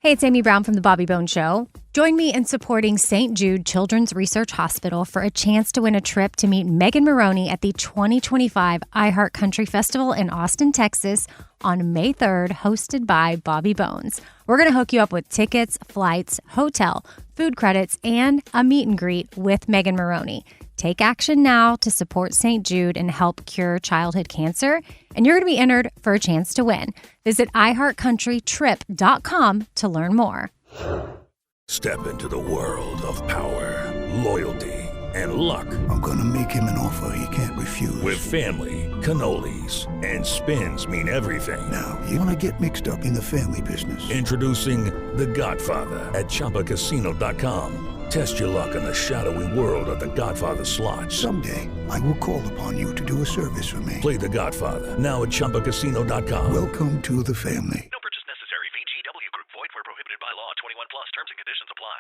Hey, it's Amy Brown from The Bobby Bone Show. Join me in supporting St. Jude Children's Research Hospital for a chance to win a trip to meet Megan Maroney at the 2025 iHeart Country Festival in Austin, Texas on May 3rd, hosted by Bobby Bones. We're going to hook you up with tickets, flights, hotel, food credits, and a meet and greet with Megan Maroney. Take action now to support St. Jude and help cure childhood cancer, and you're going to be entered for a chance to win. Visit iHeartCountryTrip.com to learn more. Step into the world of power, loyalty, and luck. I'm going to make him an offer he can't refuse. With family, cannolis, and spins mean everything. Now, you want to get mixed up in the family business. Introducing The Godfather at ChumbaCasino.com. Test your luck in the shadowy world of The Godfather slot. Someday, I will call upon you to do a service for me. Play The Godfather now at ChumbaCasino.com. Welcome to the family. No purchase necessary. VGW Group. Void where prohibited by law. 21 plus. Terms and conditions apply.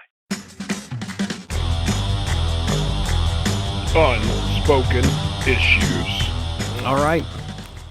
Unspoken issues. All right,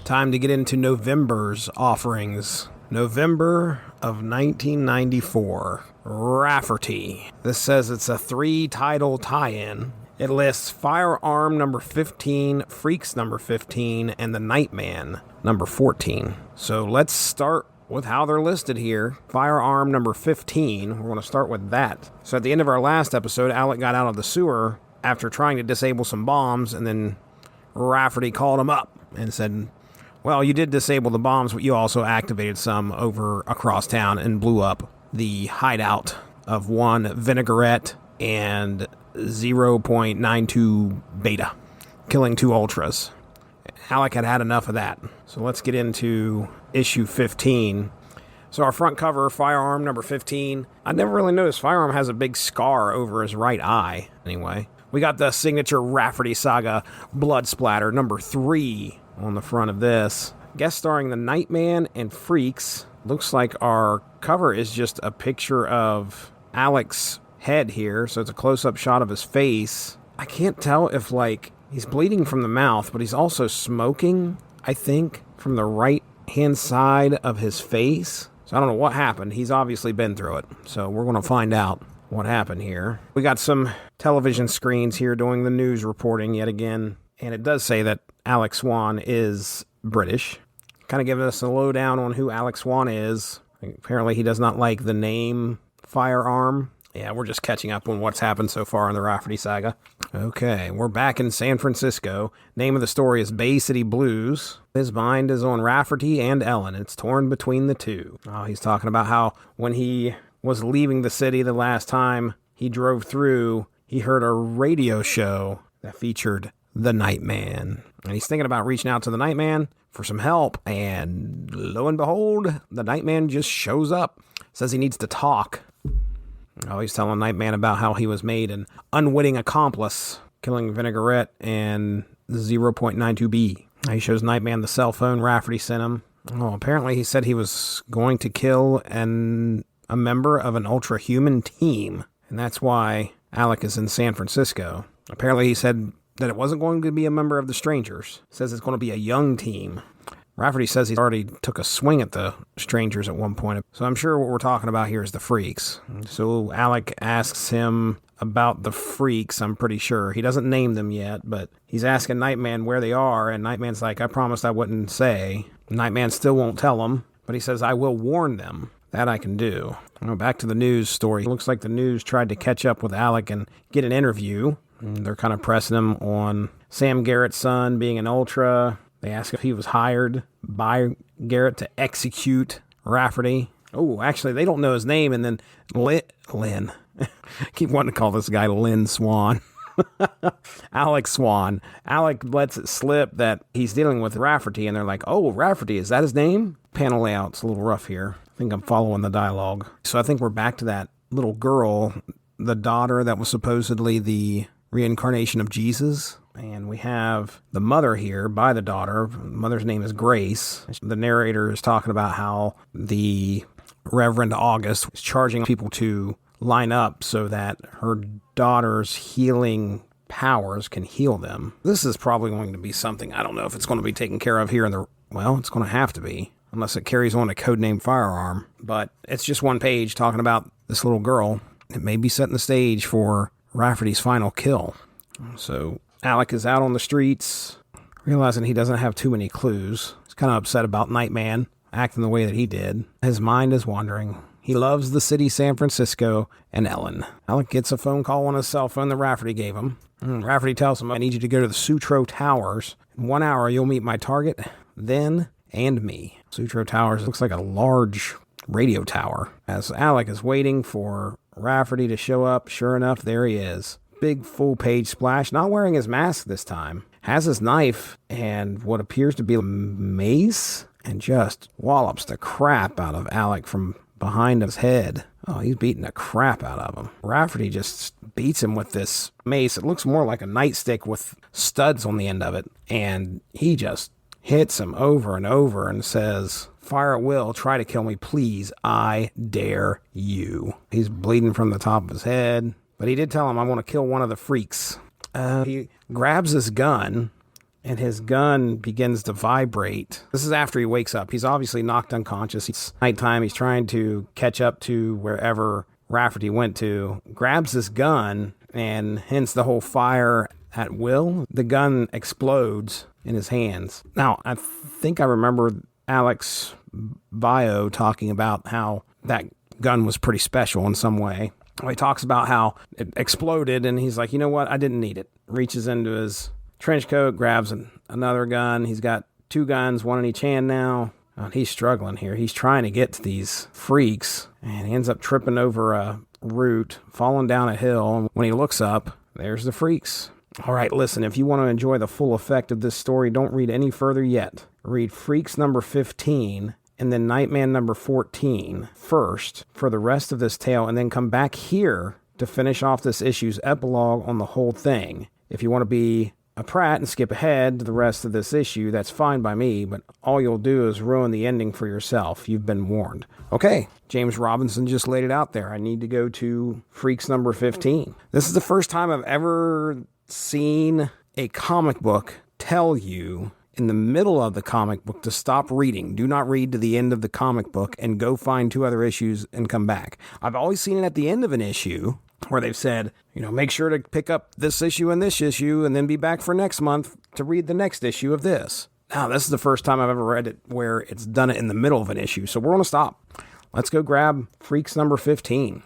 time to get into November's offerings. November of 1994, Rafferty. This says it's a 3-title tie-in. It lists Firearm number 15, Freex number 15, and The Nightman number 14. So let's start with how they're listed here. Firearm number 15, we're going to start with that. So at the end of our last episode, Alec got out of the sewer after trying to disable some bombs, and then Rafferty called him up and said, well, you did disable the bombs, but you also activated some over across town and blew up the hideout of one Vinaigrette and 0.92 Beta, killing 2 Ultras. Alec had enough of that. So let's get into issue 15. So our front cover, Firearm number 15. I never really noticed Firearm has a big scar over his right eye. Anyway, we got the signature Rafferty Saga blood-splatter number 3 on the front of this. Guest starring the Nightman and Freex. Looks like our cover is just a picture of Alec's head here, so it's a close-up shot of his face. I can't tell if, he's bleeding from the mouth, but he's also smoking, I think, from the right-hand side of his face. So I don't know what happened. He's obviously been through it, so we're going to find out what happened here. We got some television screens here doing the news reporting yet again, and it does say that Alex Swan is British. Kind of giving us a lowdown on who Alex Swan is. Apparently he does not like the name Firearm. Yeah, we're just catching up on what's happened so far in the Rafferty Saga. Okay, we're back in San Francisco. Name of the story is Bay City Blues. His mind is on Rafferty and Ellen. It's torn between the two. Oh, he's talking about how when he was leaving the city the last time he drove through, he heard a radio show that featured the Nightman. And he's thinking about reaching out to the Nightman for some help. And lo and behold, the Nightman just shows up. Says he needs to talk. Oh, he's telling Nightman about how he was made an unwitting accomplice, killing Vinaigrette and 0.92B. He shows Nightman the cell phone Rafferty sent him. Oh, apparently he said he was going to kill a member of an ultra-human team. And that's why Alec is in San Francisco. Apparently he said that it wasn't going to be a member of the Strangers. Says it's going to be a young team. Rafferty says he already took a swing at the Strangers at one point. So I'm sure what we're talking about here is the Freex. So Alec asks him about the Freex, I'm pretty sure. He doesn't name them yet, but he's asking Nightman where they are, and Nightman's like, I promised I wouldn't say. Nightman still won't tell him, but he says, I will warn them. That I can do. Back to the news story. It looks like the news tried to catch up with Alec and get an interview. They're kind of pressing him on Sam Garrett's son being an Ultra. They ask if he was hired by Garrett to execute Rafferty. Oh, actually, they don't know his name. And then Lynn. I keep wanting to call this guy Lynn Swan. Alex Swan. Alec lets it slip that he's dealing with Rafferty, and they're like, oh, Rafferty, is that his name? Panel layout's a little rough here. I think I'm following the dialogue. So I think we're back to that little girl, the daughter that was supposedly the reincarnation of Jesus. And we have the mother here by the daughter. The mother's name is Grace. The narrator is talking about how the Reverend August is charging people to line up so that her daughter's healing powers can heal them. This is probably going to be something, I don't know if it's going to be taken care of here in the, well, it's going to have to be. unless it carries on to codename Firearm. But it's just one page talking about this little girl. It may be setting the stage for Rafferty's final kill. So Alec is out on the streets, realizing he doesn't have too many clues. He's kind of upset about Nightman acting the way that he did. His mind is wandering. He loves the city, San Francisco, and Ellen. Alec gets a phone call on his cell phone that Rafferty gave him. Rafferty tells him, I need you to go to the Sutro Towers. In 1 hour, you'll meet my target, then, and me. Sutro Towers looks like a large radio tower. As Alec is waiting for Rafferty to show up, sure enough, there he is. Big full-page splash, not wearing his mask this time. Has his knife and what appears to be a mace, and just wallops the crap out of Alec from behind his head. Oh, he's beating the crap out of him. Rafferty just beats him with this mace. It looks more like a nightstick with studs on the end of it. And he just hits him over and over and says, fire at will, try to kill me, please, I dare you. He's bleeding from the top of his head. But he did tell him, I want to kill one of the freaks. He grabs his gun, and his gun begins to vibrate. This is after he wakes up. He's obviously knocked unconscious. It's nighttime. He's trying to catch up to wherever Rafferty went to. Grabs his gun, and hence the whole fire at will. The gun explodes in his hands. Now, I think I remember Alec's bio talking about how that gun was pretty special in some way. He talks about how it exploded, and he's like, you know what? I didn't need it. Reaches into his trench coat, grabs another gun. He's got 2 guns, one in each hand now. He's struggling here. He's trying to get to these freaks, and he ends up tripping over a root, falling down a hill. And when he looks up, there's the freaks. All right, listen, if you want to enjoy the full effect of this story, don't read any further yet. Read Freex number 15 and then Nightman number 14 first for the rest of this tale, and then come back here to finish off this issue's epilogue on the whole thing. If you want to be a prat and skip ahead to the rest of this issue, that's fine by me, but all you'll do is ruin the ending for yourself. You've been warned. Okay, James Robinson just laid it out there. I need to go to Freex number 15. This is the first time I've ever seen a comic book tell you in the middle of the comic book to stop reading. Do not read to the end of the comic book and go find 2 other issues and come back. I've always seen it at the end of an issue where they've said, make sure to pick up this issue and then be back for next month to read the next issue of this. Now, this is the first time I've ever read it where it's done it in the middle of an issue. So we're going to stop. Let's go grab Freex number 15.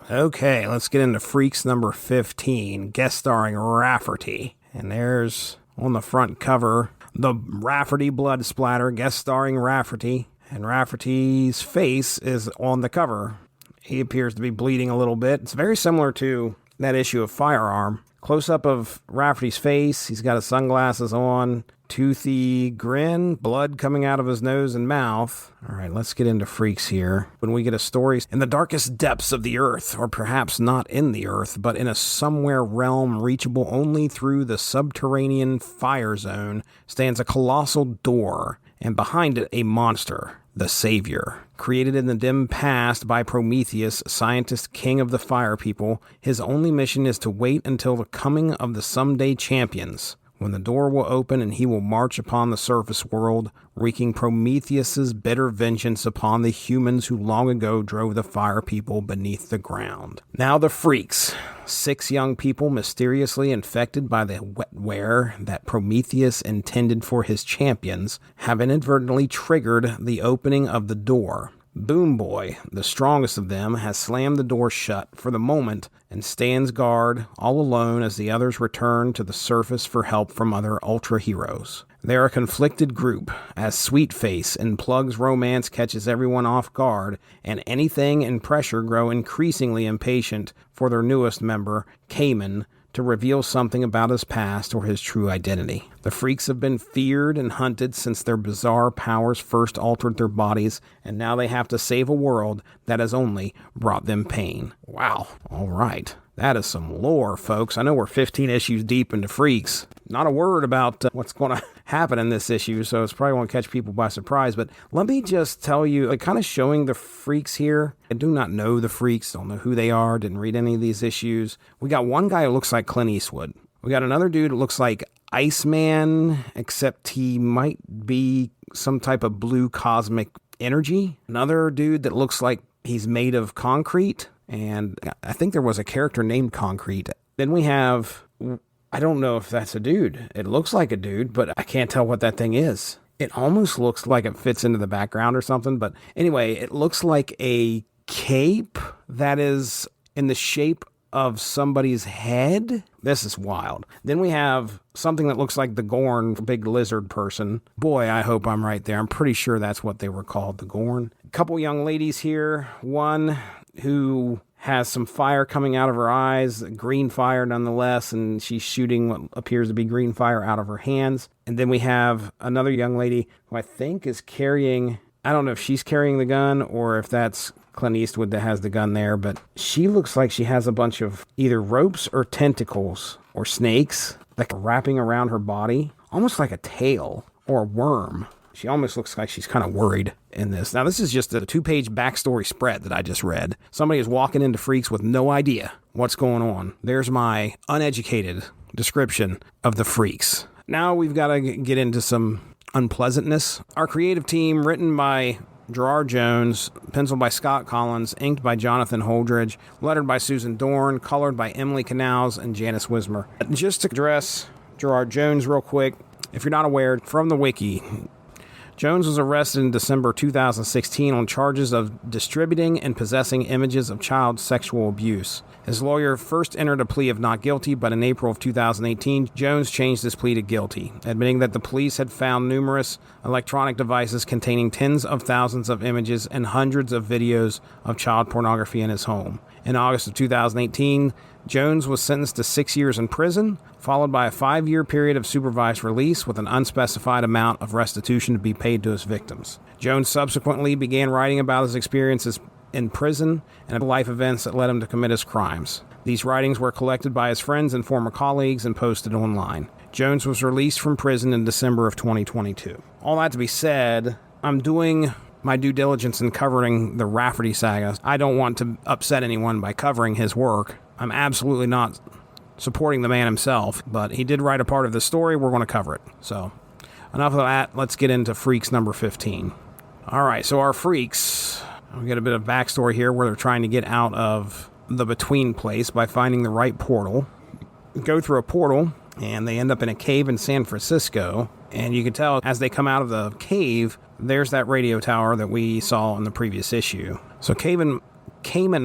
Okay, let's get into Freex number 15, guest starring Rafferty. And there's on the front cover, the Rafferty blood splatter, guest starring Rafferty. And Rafferty's face is on the cover. He appears to be bleeding a little bit. It's very similar to that issue of Firearm. Close-up of Rafferty's face. He's got his sunglasses on. Toothy grin. Blood coming out of his nose and mouth. All right, let's get into Freex here. When we get a story in the darkest depths of the earth, or perhaps not in the earth, but in a somewhere realm reachable only through the subterranean fire zone, stands a colossal door, and behind it a monster, the Savior. Created in the dim past by Prometheus, scientist king of the fire people, his only mission is to wait until the coming of the someday champions, when the door will open and he will march upon the surface world, wreaking Prometheus's bitter vengeance upon the humans who long ago drove the fire people beneath the ground. Now the Freex, 6 young people mysteriously infected by the wetware that Prometheus intended for his champions, have inadvertently triggered the opening of the door. Boom Boy, the strongest of them, has slammed the door shut for the moment and stands guard all alone as the others return to the surface for help from other ultra heroes. They're a conflicted group, as Sweetface in Plug's romance catches everyone off guard, and Anything and Pressure grow increasingly impatient for their newest member, Cayman, to reveal something about his past or his true identity. The Freex have been feared and hunted since their bizarre powers first altered their bodies, and now they have to save a world that has only brought them pain. Wow. All right. That is some lore, folks. I know we're 15 issues deep into Freex. Not a word about what's going to happen in this issue, so it's probably going to catch people by surprise. But let me just tell you, kind of showing the Freex here. I do not know the Freex, don't know who they are, didn't read any of these issues. We got one guy who looks like Clint Eastwood. We got another dude who looks like Iceman, except he might be some type of blue cosmic energy. Another dude that looks like he's made of concrete. And I think there was a character named Concrete. Then we have, I don't know if that's a dude. It looks like a dude, but I can't tell what that thing is. It almost looks like it fits into the background or something. But anyway, it looks like a cape that is in the shape of somebody's head. This is wild. Then we have something that looks like the Gorn, big lizard person. Boy, I hope I'm right there. I'm pretty sure that's what they were called, the Gorn. A couple young ladies here. One who has some fire coming out of her eyes, green fire nonetheless, and she's shooting what appears to be green fire out of her hands. And then we have another young lady who I think is carrying, I don't know if she's carrying the gun or if that's Clint Eastwood that has the gun there, but she looks like she has a bunch of either ropes or tentacles or snakes like wrapping around her body, almost like a tail or a worm. She almost looks like she's kind of worried in this. Now, this is just a 2-page backstory spread that I just read. Somebody is walking into Freex with no idea what's going on. There's my uneducated description of the Freex. Now we've got to get into some unpleasantness. Our creative team, written by Gerard Jones, penciled by Scott Collins, inked by Jonathan Holdridge, lettered by Susan Dorn, colored by Emily Canals and Janice Wismer. Just to address Gerard Jones real quick, if you're not aware, from the wiki, Jones was arrested in December 2016 on charges of distributing and possessing images of child sexual abuse. His lawyer first entered a plea of not guilty, but in April of 2018, Jones changed his plea to guilty, admitting that the police had found numerous electronic devices containing tens of thousands of images and hundreds of videos of child pornography in his home. In August of 2018, Jones was sentenced to 6 years in prison, followed by a 5-year period of supervised release with an unspecified amount of restitution to be paid to his victims. Jones subsequently began writing about his experiences in prison and life events that led him to commit his crimes. These writings were collected by his friends and former colleagues and posted online. Jones was released from prison in December of 2022. All that to be said, I'm doing my due diligence in covering the Rafferty Saga. I don't want to upset anyone by covering his work. I'm absolutely not supporting the man himself, but he did write a part of the story. We're going to cover it. So, enough of that. Let's get into Freex number 15. All right, so our Freex, we get a bit of backstory here where they're trying to get out of the between place by finding the right portal. Go through a portal, and they end up in a cave in San Francisco. And you can tell as they come out of the cave, there's that radio tower that we saw in the previous issue. So Cayman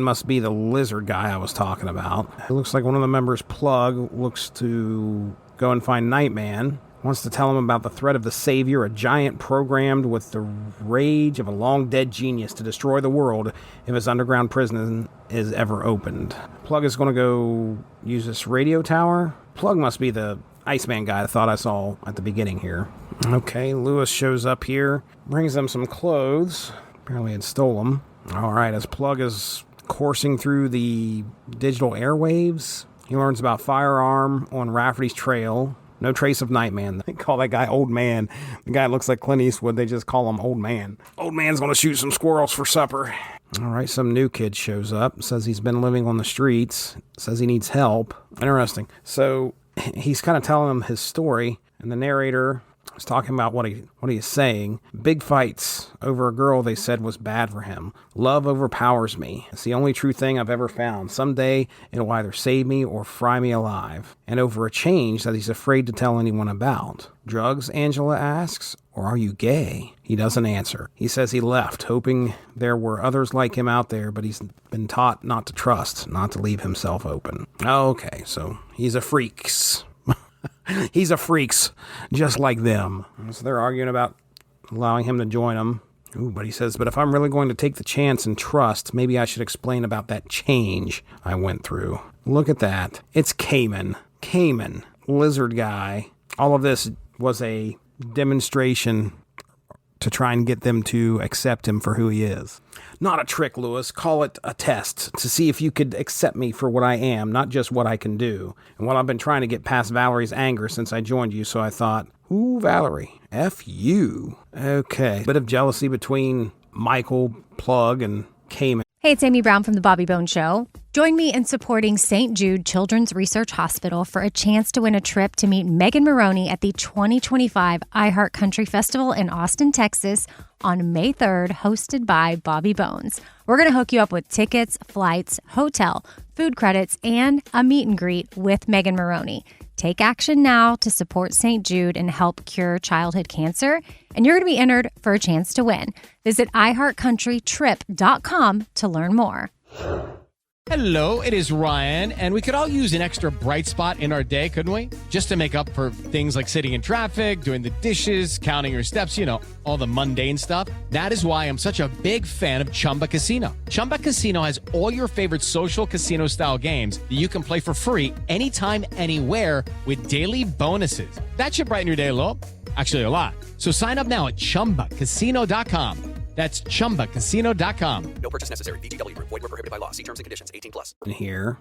must be the lizard guy I was talking about. It looks like one of the members, Plug, looks to go and find Nightman. Wants to tell him about the threat of the Savior, a giant programmed with the rage of a long-dead genius to destroy the world if his underground prison is ever opened. Plug is going to go use this radio tower. Plug must be the Iceman guy I thought I saw at the beginning here. Okay, Lewis shows up here, brings them some clothes. Apparently had stole them. All right, as Plug is coursing through the digital airwaves, he learns about Firearm on Rafferty's trail. No trace of Nightman. They call that guy Old Man. The guy looks like Clint Eastwood. They just call him Old Man. Old Man's going to shoot some squirrels for supper. All right, some new kid shows up. Says he's been living on the streets. Says he needs help. Interesting. So he's kind of telling him his story, and the narrator is talking about what he is saying. Big fights over a girl they said was bad for him. Love overpowers me. It's the only true thing I've ever found. Someday it'll either save me or fry me alive. And over a change that he's afraid to tell anyone about. Drugs, Angela asks, or are you gay? He doesn't answer. He says he left, hoping there were others like him out there, but he's been taught not to trust, not to leave himself open. Okay, so he's a Freex. He's a Freex, just like them. So they're arguing about allowing him to join them. Ooh, but he says, but if I'm really going to take the chance and trust, maybe I should explain about that change I went through. Look at that. It's Cayman, lizard guy. All of this was a demonstration to try and get them to accept him for who he is. Not a trick, Lewis. Call it a test to see if you could accept me for what I am, not just what I can do. And well, I've been trying to get past Valerie's anger since I joined you, so I thought, ooh, Valerie, F you. Okay, bit of jealousy between Michael, Plug, and Cayman. Hey, it's Amy Brown from The Bobby Bones Show. Join me in supporting St. Jude Children's Research Hospital for a chance to win a trip to meet Megan Maroney at the 2025 iHeart Country Festival in Austin, Texas on May 3rd, hosted by Bobby Bones. We're going to hook you up with tickets, flights, hotel, food credits, and a meet and greet with Megan Maroney. Take action now to support St. Jude and help cure childhood cancer, and you're going to be entered for a chance to win. Visit iHeartCountryTrip.com to learn more. Hello, it is Ryan, and we could all use an extra bright spot in our day, couldn't we? Just to make up for things like sitting in traffic, doing the dishes, counting your steps, you know, all the mundane stuff. That is why I'm such a big fan of Chumba Casino. Chumba Casino has all your favorite social casino-style games that you can play for free anytime, anywhere with daily bonuses. That should brighten your day a little. Actually, a lot. So sign up now at ChumbaCasino.com. That's ChumbaCasino.com. No purchase necessary. VGW Group. Void where prohibited by law. See terms and conditions. 18+. Here.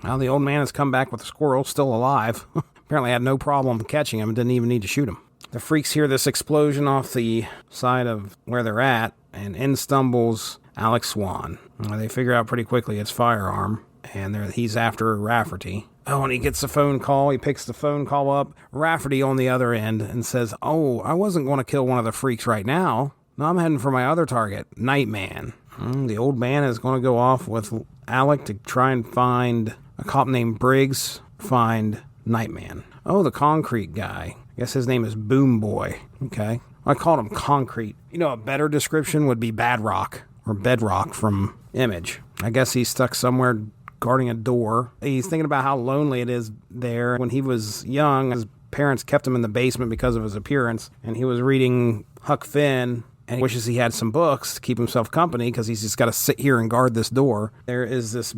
Well, the old man has come back with the squirrel still alive. Apparently had no problem catching him and didn't even need to shoot him. The freaks hear this explosion off the side of where they're at, and in stumbles Alex Swan. They figure out pretty quickly it's Firearm, and he's after Rafferty. Oh, and he gets a phone call. He picks the phone call up. Rafferty on the other end and says, "Oh, I wasn't going to kill one of the freaks right now. No, I'm heading for my other target, Nightman." The old man is going to go off with Alec to try and find a cop named Briggs, find Nightman. Oh, the concrete guy. I guess his name is Boom Boy. Okay. I called him Concrete. You know, a better description would be Badrock or Bedrock from Image. I guess he's stuck somewhere guarding a door. He's thinking about how lonely it is there. When he was young, his parents kept him in the basement because of his appearance, and he was reading Huck Finn, and he wishes he had some books to keep himself company because he's just got to sit here and guard this door. There is this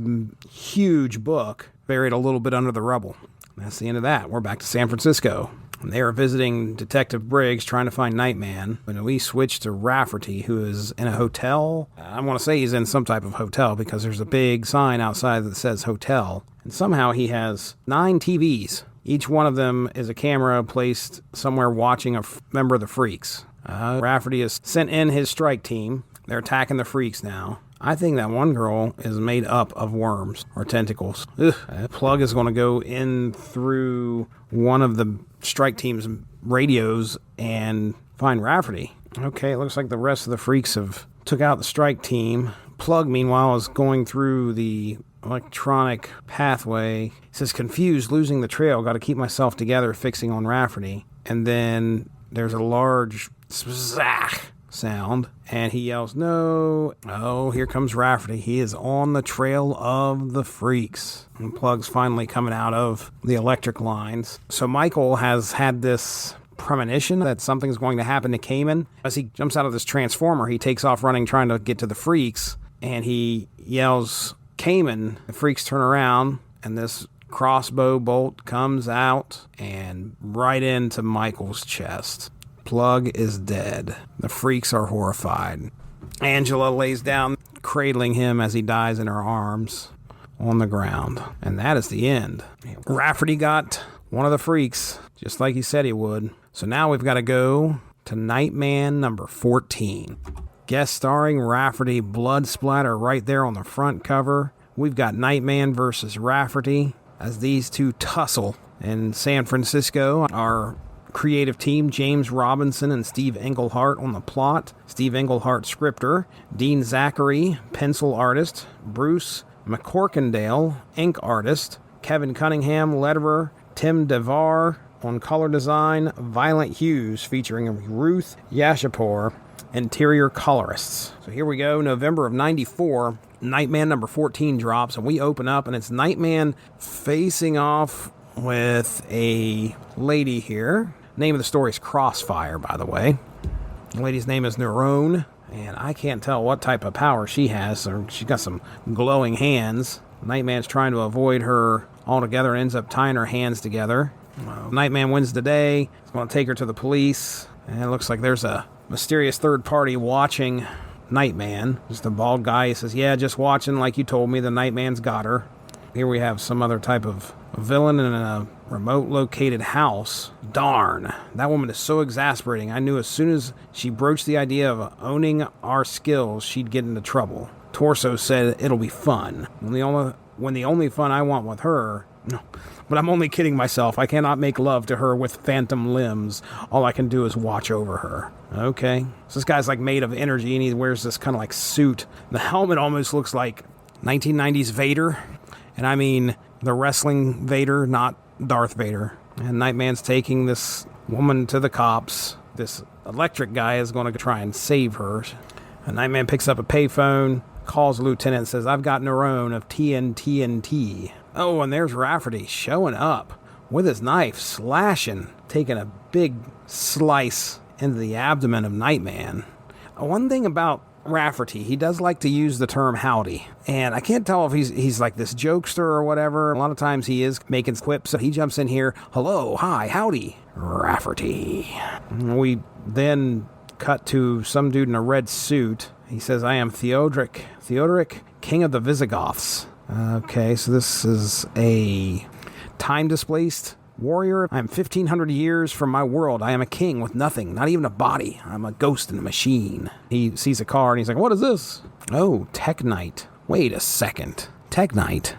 huge book buried a little bit under the rubble. That's the end of that. We're back to San Francisco. And they are visiting Detective Briggs trying to find Nightman. And we switch to Rafferty, who is in a hotel. I want to say he's in some type of hotel because there's a big sign outside that says hotel. And somehow he has 9 TVs. Each one of them is a camera placed somewhere watching a member of the Freex. Rafferty has sent in his strike team. They're attacking the Freex now. I think that one girl is made up of worms or tentacles. That plug is going to go in through one of the strike team's radios and find Rafferty. Okay, it looks like the rest of the Freex have took out the strike team. Plug, meanwhile, is going through the electronic pathway. He says, confused, losing the trail, got to keep myself together, fixing on Rafferty. And then there's a large zach sound, and he yells, "No!" Oh, here comes Rafferty. He is on the trail of the Freex. And Plug's finally coming out of the electric lines. So Michael has had this premonition that something's going to happen to Cayman. As he jumps out of this transformer, he takes off running, trying to get to the Freex, and he yells, "Cayman!" The Freex turn around, and this crossbow bolt comes out and right into Michael's chest. Plug is dead. The Freex are horrified. Angela lays down, cradling him as he dies in her arms on the ground. And that is the end. Rafferty got one of the Freex, just like he said he would. So now we've got to go to Nightman number 14. Guest starring Rafferty, blood splatter right there on the front cover. We've got Nightman versus Rafferty as these two tussle in San Francisco. Our creative team, James Robinson and Steve Englehart on the plot. Steve Englehart, scripter. Dean Zachary, pencil artist. Bruce McCorkindale, ink artist. Kevin Cunningham, letterer. Tim DeVar on color design. Violent Hues featuring Ruth Yashapur, interior colorists. So here we go, November of 94. Nightman number 14 drops, and we open up, and it's Nightman facing off with a lady here. Name of the story is Crossfire, by the way. The lady's name is Nerone, and I can't tell what type of power she has. She's got some glowing hands. Nightman's trying to avoid her altogether and ends up tying her hands together. Nightman wins the day. He's going to take her to the police, and it looks like there's a mysterious third party watching Nightman. Just a bald guy. He says, "Yeah, just watching like you told me. The Nightman's got her." Here we have some other type of villain in a remote located house. Darn, that woman is so exasperating. I knew as soon as she broached the idea of owning our skills, she'd get into trouble. Torso said it'll be fun. When the only fun I want with her... No, but I'm only kidding myself. I cannot make love to her with phantom limbs. All I can do is watch over her. Okay. So this guy's like made of energy, and he wears this kind of like suit. The helmet almost looks like 1990s Vader. And I mean the wrestling Vader, not Darth Vader. And Nightman's taking this woman to the cops. This electric guy is going to try and save her. And Nightman picks up a payphone, calls the lieutenant, and says, I've got Nerone of TNT. Oh, and there's Rafferty showing up with his knife, slashing, taking a big slice into the abdomen of Nightman. One thing about Rafferty, he does like to use the term howdy. And I can't tell if he's like this jokester or whatever. A lot of times he is making quips. So he jumps in here, hello, hi, howdy, Rafferty. We then cut to some dude in a red suit. He says, I am Theodoric, king of the Visigoths. Okay, so this is a time-displaced warrior. I am 1,500 years from my world. I am a king with nothing, not even a body. I'm a ghost in a machine. He sees a car and he's like, what is this? Oh, Tech Knight. Wait a second. Tech Knight.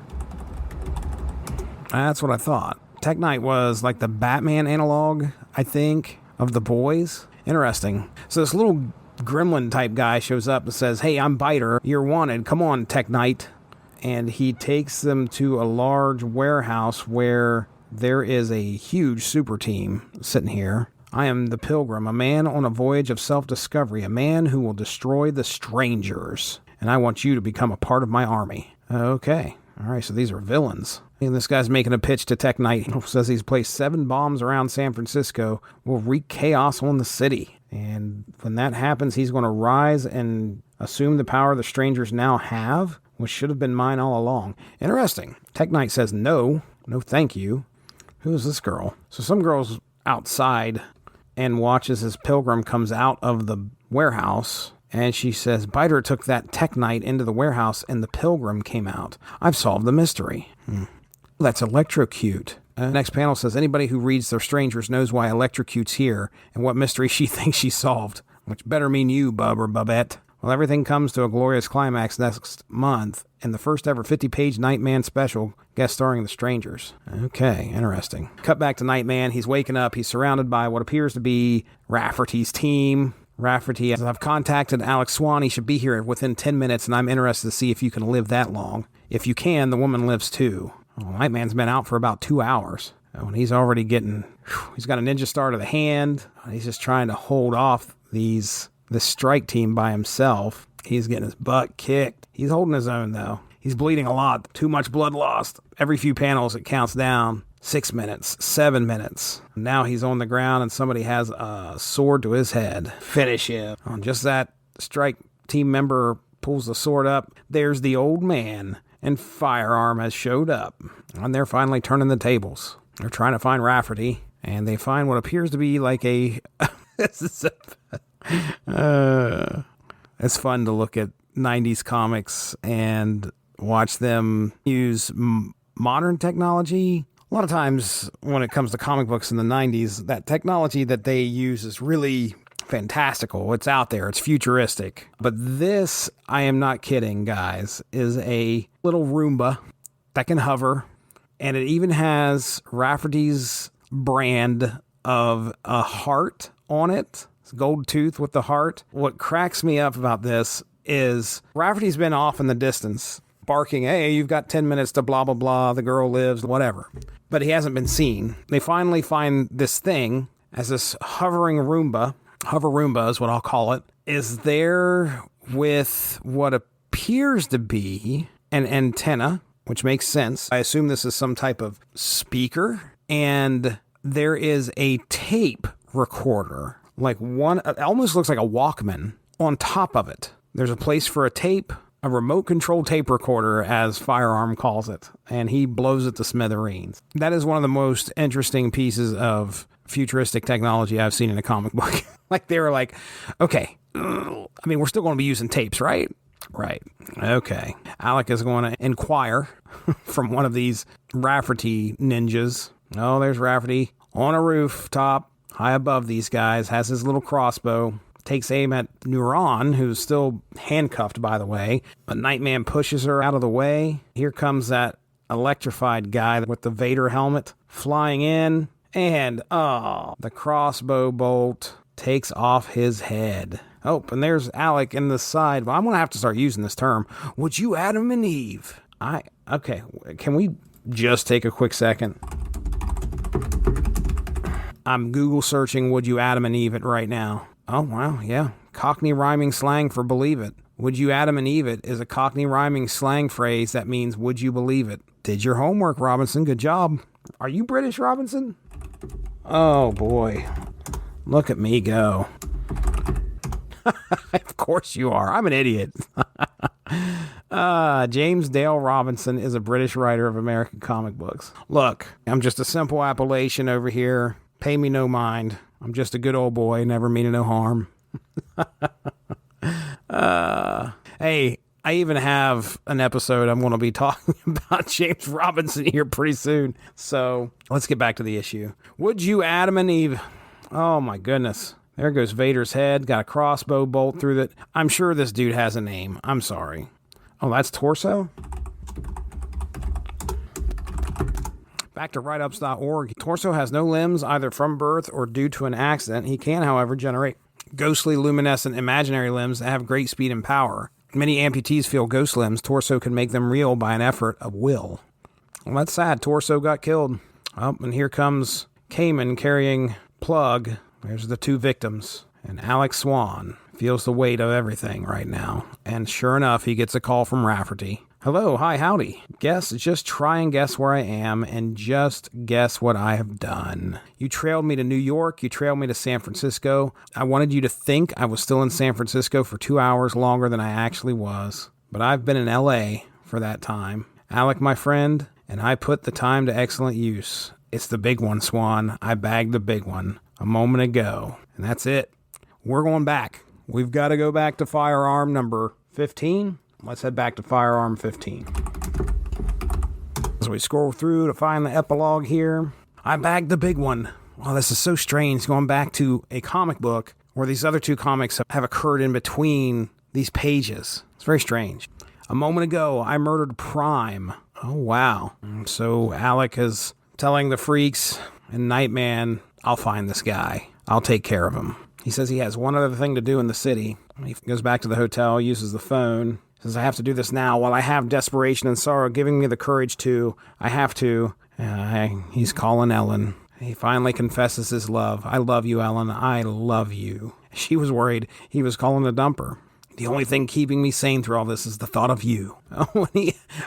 That's what I thought. Tech Knight was like the Batman analog, I think, of the boys. Interesting. So this little gremlin type guy shows up and says, hey, I'm Biter. You're wanted. Come on, Tech Knight. And he takes them to a large warehouse where there is a huge super team sitting here. I am the Pilgrim, a man on a voyage of self-discovery, a man who will destroy the strangers. And I want you to become a part of my army. Okay. All right, so these are villains. And this guy's making a pitch to Tech Knight. He says he's placed 7 bombs around San Francisco, will wreak chaos on the city. And when that happens, he's going to rise and assume the power the strangers now have, which should have been mine all along. Interesting. Tech Knight says no thank you. Who is this girl? So some girl's outside and watches as Pilgrim comes out of the warehouse. And she says, Biter took that Tech Knight into the warehouse and the Pilgrim came out. I've solved the mystery. That's electrocute. Next panel says, anybody who reads Their Strangers knows why electrocute's here and what mystery she thinks she solved. Which better mean you, bub or bubette. Well, everything comes to a glorious climax next month in the first ever 50-page Nightman special, guest starring The Strangers. Okay, interesting. Cut back to Nightman. He's waking up. He's surrounded by what appears to be Rafferty's team. Rafferty, as I've contacted Alex Swan, he should be here within 10 minutes, and I'm interested to see if you can live that long. If you can, the woman lives too. Well, Nightman's been out for about 2 hours. And he's already he's got a ninja star to the hand. He's just trying to hold off this strike team by himself. He's getting his butt kicked. He's holding his own, though. He's bleeding a lot. Too much blood lost. Every few panels, it counts down. 6 minutes, 7 minutes. Now he's on the ground and somebody has a sword to his head. Finish him. On just that, strike team member pulls the sword up. There's the old man, and Firearm has showed up. And they're finally turning the tables. They're trying to find Rafferty, and they find what appears to be like a... It's fun to look at 90s comics and watch them use modern technology. A lot of times when it comes to comic books in the 90s, that technology that they use is really fantastical. It's out there. It's futuristic. But this, I am not kidding, guys, is a little Roomba that can hover. And it even has Rafferty's brand of a heart on it. It's gold tooth with the heart. What cracks me up about this is Rafferty's been off in the distance, barking, hey, you've got 10 minutes to blah, blah, blah, the girl lives, whatever. But he hasn't been seen. They finally find this thing as this hovering Roomba, hover Roomba is what I'll call it, is there with what appears to be an antenna, which makes sense. I assume this is some type of speaker, and there is a tape recorder, like one, it almost looks like a Walkman on top of it. There's a place for a tape, a remote control tape recorder, as Firearm calls it, and he blows it to smithereens. That is one of the most interesting pieces of futuristic technology I've seen in a comic book. Like, they were like, okay, I mean, we're still going to be using tapes, right? Right. Okay. Alec is going to inquire from one of these Rafferty ninjas. Oh, there's Rafferty on a rooftop, high above these guys, has his little crossbow. takes aim at Neuron, who's still handcuffed, by the way. But Nightman pushes her out of the way. Here comes that electrified guy with the Vader helmet flying in. And, the crossbow bolt takes off his head. Oh, and there's Alec in the side. Well, I'm going to have to start using this term. Would you Adam and Eve? Okay, can we just take a quick second? I'm Google searching would you Adam and Eve it right now. Oh, wow, yeah. Cockney rhyming slang for believe it. Would you Adam and Eve it is a Cockney rhyming slang phrase that means would you believe it. Did your homework, Robinson. Good job. Are you British, Robinson? Oh, boy. Look at me go. Of course you are. I'm an idiot. James Dale Robinson is a British writer of American comic books. Look, I'm just a simple Appalachian over here. Pay me no mind. I'm just a good old boy, never meaning no harm. Hey, I even have an episode I'm going to be talking about James Robinson here pretty soon. So let's get back to the issue. Would you Adam and Eve? Oh my goodness. There goes Vader's head. Got a crossbow bolt through it. I'm sure this dude has a name. I'm sorry. Oh, that's Torso? Back to writeups.org. Torso has no limbs, either from birth or due to an accident. He can, however, generate ghostly, luminescent, imaginary limbs that have great speed and power. Many amputees feel ghost limbs. Torso can make them real by an effort of will. Well, that's sad. Torso got killed. Oh, and here comes Cayman carrying Plug. There's the two victims. And Alex Swan feels the weight of everything right now. And sure enough, he gets a call from Rafferty. Hello, hi, howdy. Just try and guess where I am, and just guess what I have done. You trailed me to New York, you trailed me to San Francisco. I wanted you to think I was still in San Francisco for 2 hours longer than I actually was. But I've been in LA for that time. Alec, my friend, and I put the time to excellent use. It's the big one, Swan. I bagged the big one a moment ago. And that's it. We're going back. We've got to go back to Firearm number 15. Let's head back to Firearm 15. As we scroll through to find the epilogue here, I bagged the big one. Wow, this is so strange going back to a comic book where these other two comics have occurred in between these pages. It's very strange. A moment ago, I murdered Prime. Oh, wow. So Alec is telling the Freex and Nightman, I'll find this guy. I'll take care of him. He says he has one other thing to do in the city. He goes back to the hotel, uses the phone. Says, I have to do this now while I have desperation and sorrow giving me the courage to. I have to. He's calling Ellen. He finally confesses his love. I love you, Ellen. I love you. She was worried he was calling to dump her. The only thing keeping me sane through all this is the thought of you.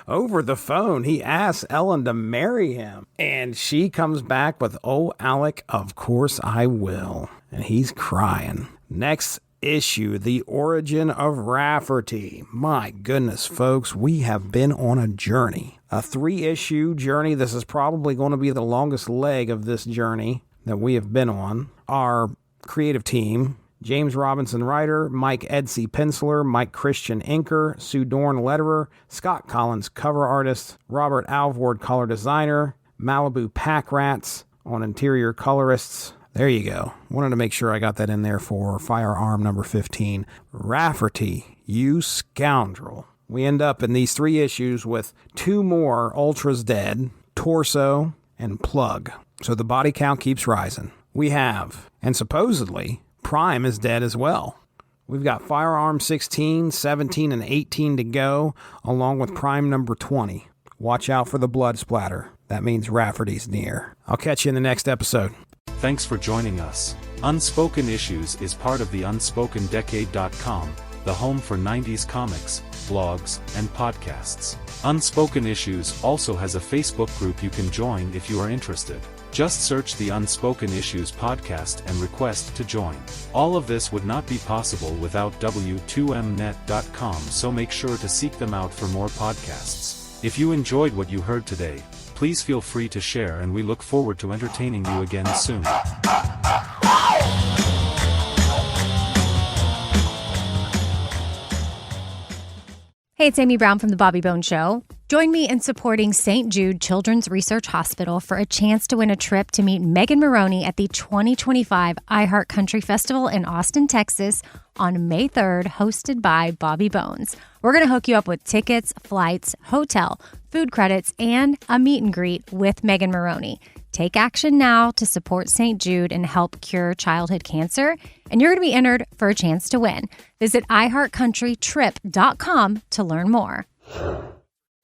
Over the phone, he asks Ellen to marry him. And she comes back with, oh, Alec, of course I will. And he's crying. Next issue, The Origin of Rafferty. My goodness, folks, we have been on a journey. A 3-issue journey. This is probably going to be the longest leg of this journey that we have been on. Our creative team, James Robinson writer, Mike Edsey penciler, Mike Christian inker, Sue Dorn letterer, Scott Collins cover artist, Robert Alvord color designer, Malibu Pack Rats on interior colorists. There you go. Wanted to make sure I got that in there for Firearm number 15. Rafferty, you scoundrel. We end up in these 3 issues with 2 more Ultras dead, Torso, and Plug. So the body count keeps rising. We have, and supposedly, Prime is dead as well. We've got Firearm 16, 17, and 18 to go, along with Prime number 20. Watch out for the blood splatter. That means Rafferty's near. I'll catch you in the next episode. Thanks for joining us. Unspoken Issues is part of the UnspokenDecade.com, the home for 90s comics, blogs, and podcasts. Unspoken Issues also has a Facebook group you can join if you are interested. Just search the Unspoken Issues podcast and request to join. All of this would not be possible without W2Mnet.com, so make sure to seek them out for more podcasts. If you enjoyed what you heard today, please feel free to share, and we look forward to entertaining you again soon. Hey, it's Amy Brown from The Bobby Bone Show. Join me in supporting St. Jude Children's Research Hospital for a chance to win a trip to meet Megan Maroney at the 2025 iHeart Country Festival in Austin, Texas on May 3rd, hosted by Bobby Bones. We're going to hook you up with tickets, flights, hotel, food credits, and a meet and greet with Megan Maroney. Take action now to support St. Jude and help cure childhood cancer, and you're going to be entered for a chance to win. Visit iHeartCountryTrip.com to learn more.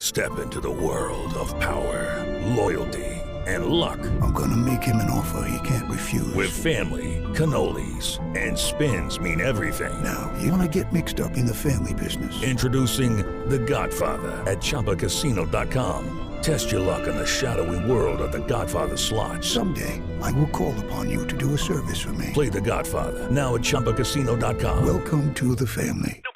Step into the world of power, loyalty, and luck. I'm gonna make him an offer he can't refuse. With family, cannolis, and spins mean everything. Now, you wanna get mixed up in the family business. Introducing The Godfather at ChumbaCasino.com. Test your luck in the shadowy world of The Godfather slot. Someday, I will call upon you to do a service for me. Play The Godfather now at ChumbaCasino.com. Welcome to the family. No